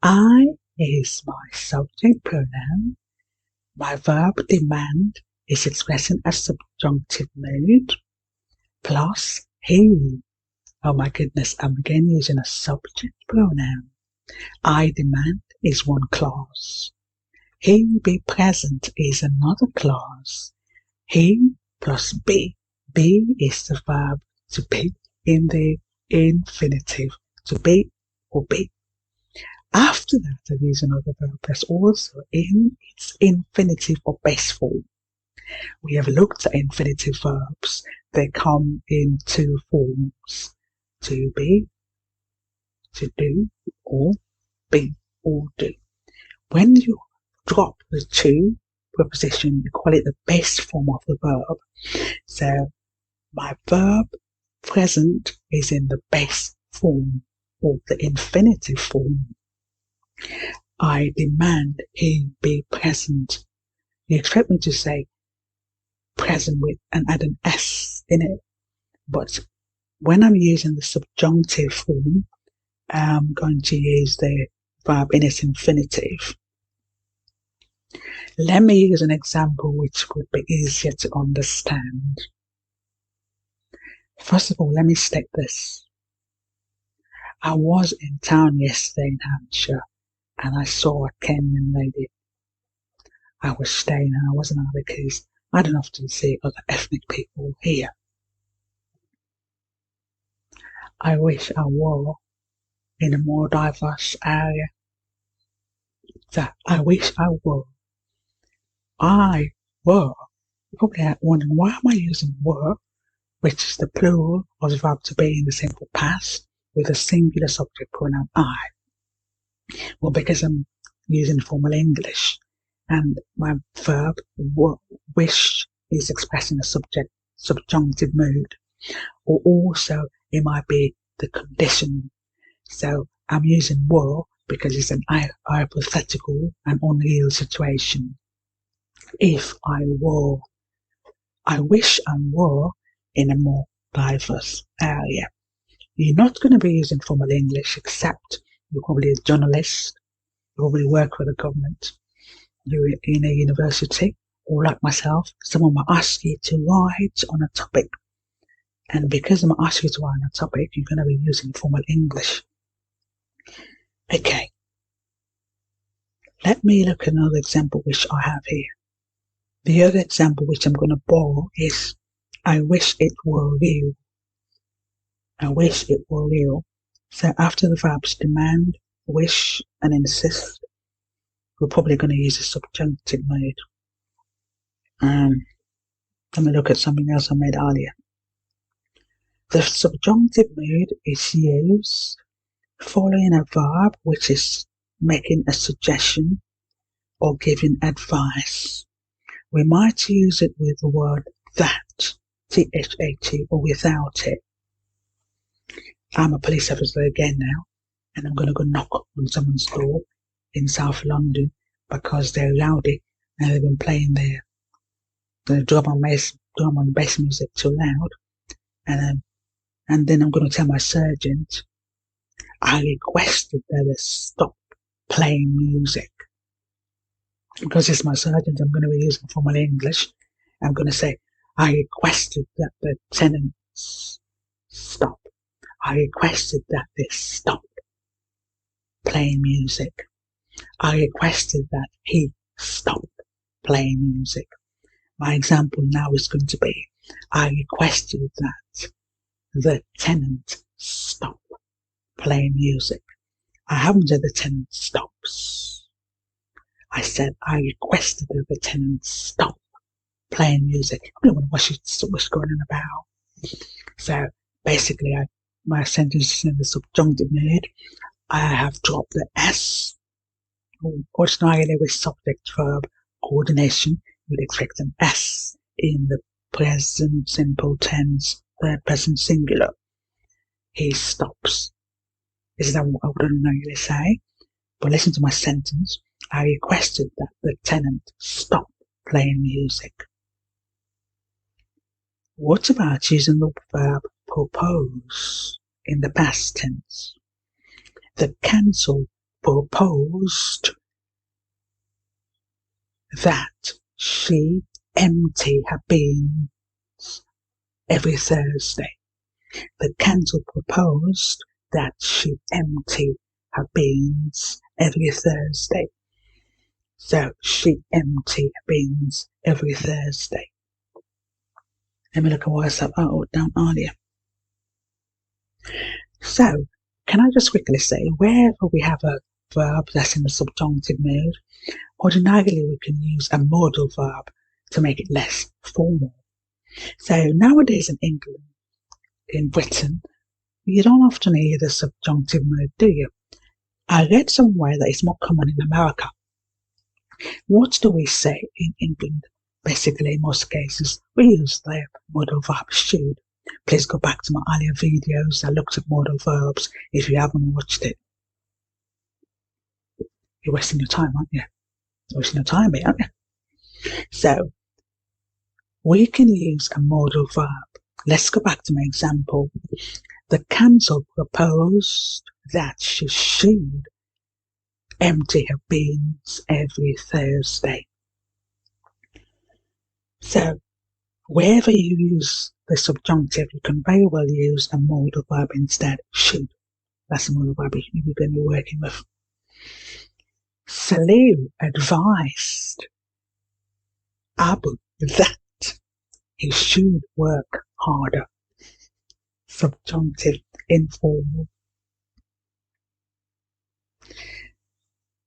I is my subject pronoun. My verb demand is expressing a subjunctive mood plus he. Oh my goodness, I'm again using a subject pronoun. I demand is one clause. He be present is another clause. He plus be. Be is the verb to be in the infinitive. To be or be. After that, I use another verb that's also in its infinitive or base form. We have looked at infinitive verbs. They come in two forms. To be, to do, or be or do. When you drop the to preposition, we call it the base form of the verb. So my verb present is in the base form or the infinitive form. I demand he be present. You expect me to say present with and add an S in it, but when I'm using the subjunctive form, I'm going to use the verb in its infinitive. Let me use an example which would be easier to understand. First of all, let me state this. I was in town yesterday in Hampshire and I saw a Kenyan lady. I was staying and I wasn't there because I don't often see other ethnic people here. I wish I were in a more diverse area. So I wish I were. I were. You're probably wondering, why am I using were, which is the plural of the verb to be in the simple past, with a singular subject pronoun I? Well, because I'm using formal English, and my verb wish is expressing a subjunctive mood, or also it might be the condition. So I'm using were because it's an hypothetical and unreal situation. If I were, I wish I were in a more diverse area. You're not going to be using formal English except you're probably a journalist, you probably work for the government, you're in a university, or like myself, someone might ask you to write on a topic. And because I'm asking you to write on a topic, you're going to be using formal English. Okay. Let me look at another example which I have here. The other example which I'm going to borrow is, I wish it were real. I wish it were real. So after the verbs demand, wish, and insist, we're probably going to use a subjunctive mood. Let me look at something else I made earlier. The subjunctive mood is used following a verb which is making a suggestion or giving advice. We might use it with the word that, T-H-A-T, or without it. I'm a police officer again now, and I'm going to go knock on someone's door in South London because they're rowdy and they've been playing their drum and bass music too loud. And then I'm going to tell my sergeant, I requested that they stop playing music. Because it's my sergeant, I'm going to be using formal English. I'm going to say, I requested that the tenants stop. I requested that they stop playing music. I requested that he stop playing music. My example now is going to be, I requested that the tenant stop playing music. I haven't said the tenant stops. I said I requested that the tenant stop playing music. I don't know what's going on about. So basically, my sentence is in the subjunctive mood. I have dropped the S. Ordinarily with subject verb coordination, you'd expect an S in the present simple tense, third person singular. He stops. This is what I would ordinarily say. But listen to my sentence. I requested that the tenant stop playing music. What about using the verb propose in the past tense? The council proposed that she empty her bins every Thursday. The council proposed that she empty her bins every Thursday. So she empty her bins every Thursday. Let me look at what I wrote down earlier. So, can I just quickly say, wherever we have a verb that's in the subjunctive mood, ordinarily we can use a modal verb to make it less formal. So nowadays in England, in Britain, you don't often hear the subjunctive mood, do you? I read somewhere that it's more common in America. What do we say in England? Basically, in most cases, we use the modal verb should. Please go back to my earlier videos. I looked at modal verbs if you haven't watched it. You're wasting your time, aren't you? You're wasting your time, aren't you? So, we can use a modal verb. Let's go back to my example. The council proposed that she should empty her bins every Thursday. So, wherever you use the subjunctive, you can very well use a modal verb instead. Should. That's the modal verb you're going to be working with. Salih advised Abu that he should work harder. Subjunctive, informal.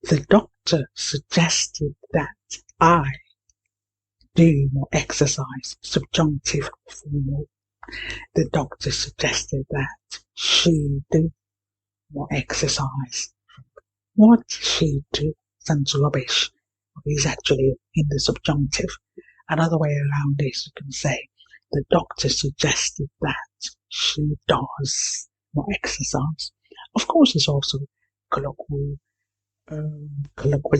The doctor suggested that I do more exercise. Subjunctive, formal. The doctor suggested that she do more exercise. What she do? sounds rubbish, but is actually in the subjunctive. Another way around this, you can say, the doctor suggested that she does more exercise. Of course, it's also colloquially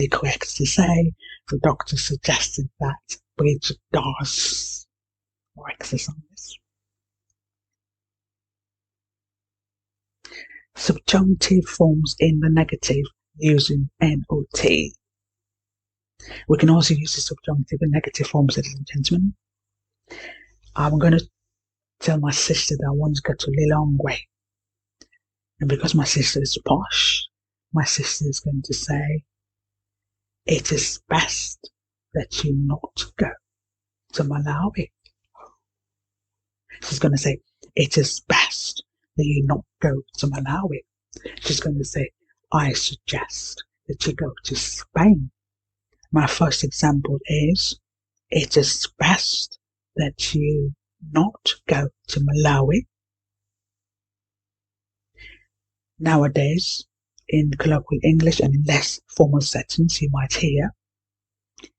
correct to say the doctor suggested that Bridget does more exercise. Subjunctive forms in the negative using not. We can also use the subjunctive and negative forms, ladies and gentlemen. I'm going to tell my sister that I want to go to Lilongwe. And because my sister is posh, my sister is going to say, it is best that you not go to Malawi. She's going to say, it is best that you not go to Malawi. She's going to say, I suggest that you go to Spain. My first example is, it is best that you not go to Malawi. Nowadays, in colloquial English and in less formal settings, you might hear,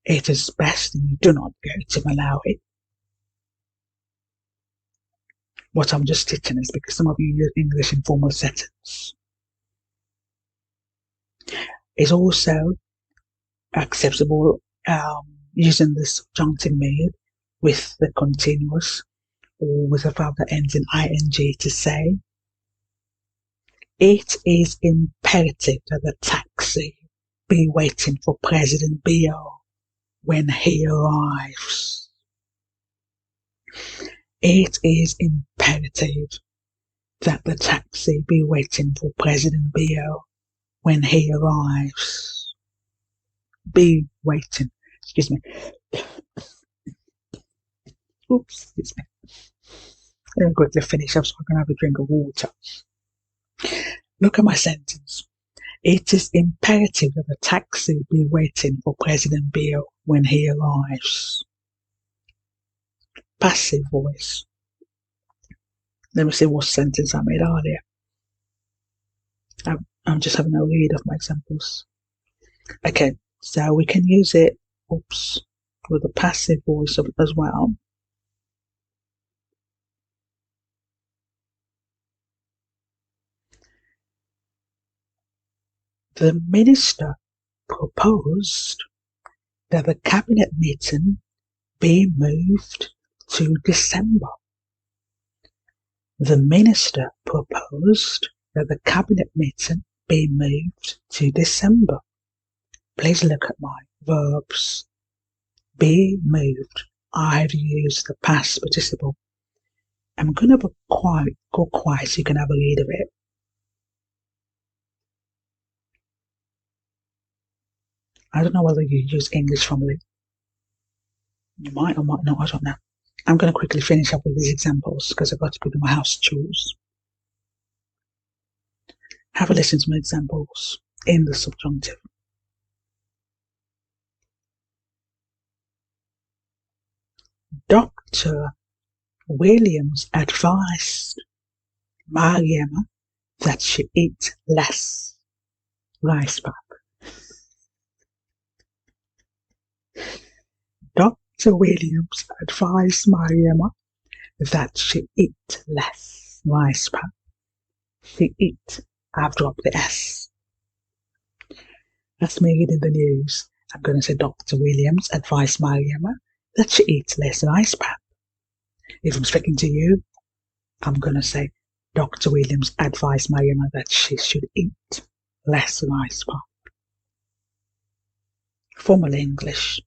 it is best that you do not go to Malawi. What I'm just teaching is because some of you use English in formal settings. It's also acceptable using the subjunctive mood with the continuous or with a verb that ends in ing to say, it is imperative that the taxi be waiting for President Biya when he arrives. It is imperative that the taxi be waiting for President Biya when he arrives. Be waiting. Excuse me. Oops, excuse me. Let me quickly finish up so I can have a drink of water. Look at my sentence. It is imperative that the taxi be waiting for President Biya when he arrives. Passive voice. Let me see what sentence I made earlier. I'm just having a read of my examples. Okay, so we can use it, with the passive voice as well. The minister proposed that the cabinet meeting be moved to December. The minister proposed that the cabinet meeting be moved to December. Please look at my verbs. Be moved. I've used the past participle. I'm going to go quiet so you can have a read of it. I don't know whether you use English formally. You might or might not, I don't know. I'm going to quickly finish up with these examples because I've got to go do my house chores. Have a listen to my examples in the subjunctive. Dr. Williams advised Mariama that she eat less rice pap. Dr. Williams advised Mariama that she eat less rice pap. She eat, I've dropped the S. That's me reading the news. I'm going to say Dr. Williams advised Mariama that she eat less rice pap. If I'm speaking to you, I'm going to say Dr. Williams advised Mariama that she should eat less rice pap. Formal English.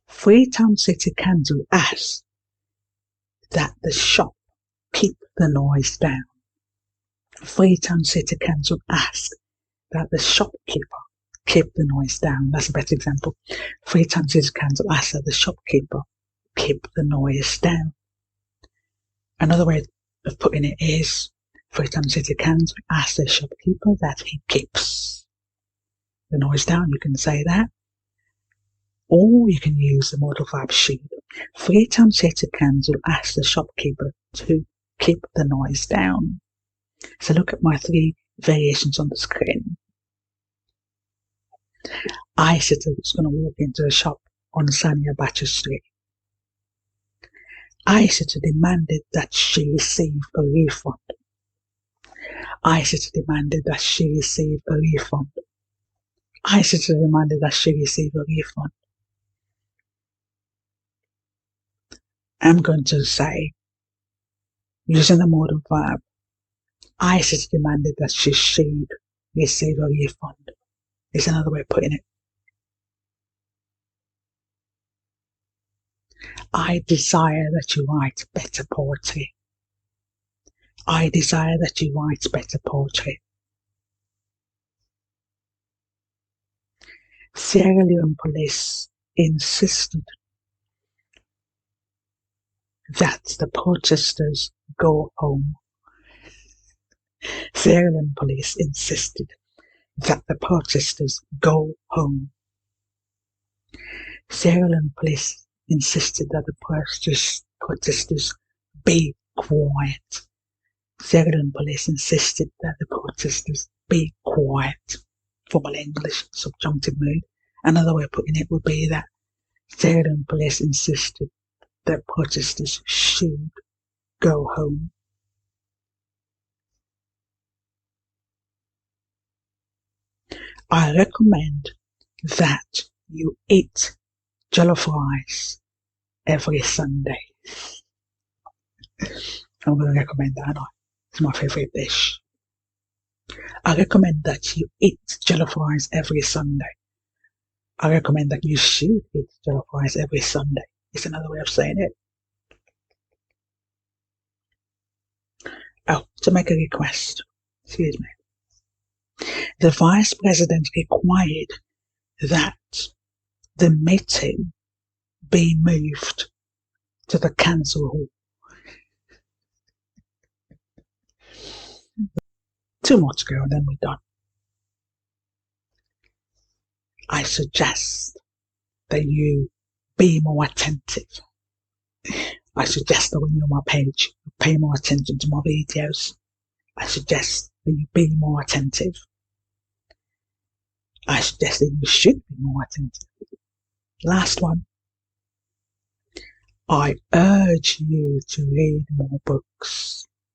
Freetown City Council asks that the shop keep the noise down. Freetown City Council asks that the shopkeeper keep the noise down. That's a better example. Freetown City Council asks that the shopkeeper keep the noise down. Another way of putting it is Freetown City Council asks the shopkeeper that he keeps the noise down. You can say that. Or you can use the modal verb should. Freetown City Council asks the shopkeeper to keep the noise down. So look at my three variations on the screen. I said I was going to walk into a shop on Sanya Batcher Street. I said demanded that she receive a refund. I said demanded that she receive a refund. I said demanded that she receive a refund. I'm going to say, using the modal verb, I said demanded that she should receive a refund. Is another way of putting it. I desire that you write better poetry. I desire that you write better poetry. Sierra Leone police insisted that the protesters go home. Sierra Leone police insisted that the protesters go home. Sierra Leone police insisted that the protesters be quiet. Sierra Leone police insisted that the protesters be quiet. Formal English, subjunctive mood. Another way of putting it would be that Sierra Leone police insisted that protesters should go home. I recommend that you eat jollof rice every Sunday. I'm going to recommend that. It's my favourite dish. I recommend that you eat jollof rice every Sunday. I recommend that you should eat jollof rice every Sunday. It's another way of saying it. Oh, to make a request. Excuse me. The Vice President required that the meeting be moved to the council hall. 2 more to go and then we're done. I suggest that you be more attentive. I suggest that when you're on my page, you pay more attention to my videos. I suggest that you be more attentive. I suggest that you should be more attentive. Last one. I urge you to read more books.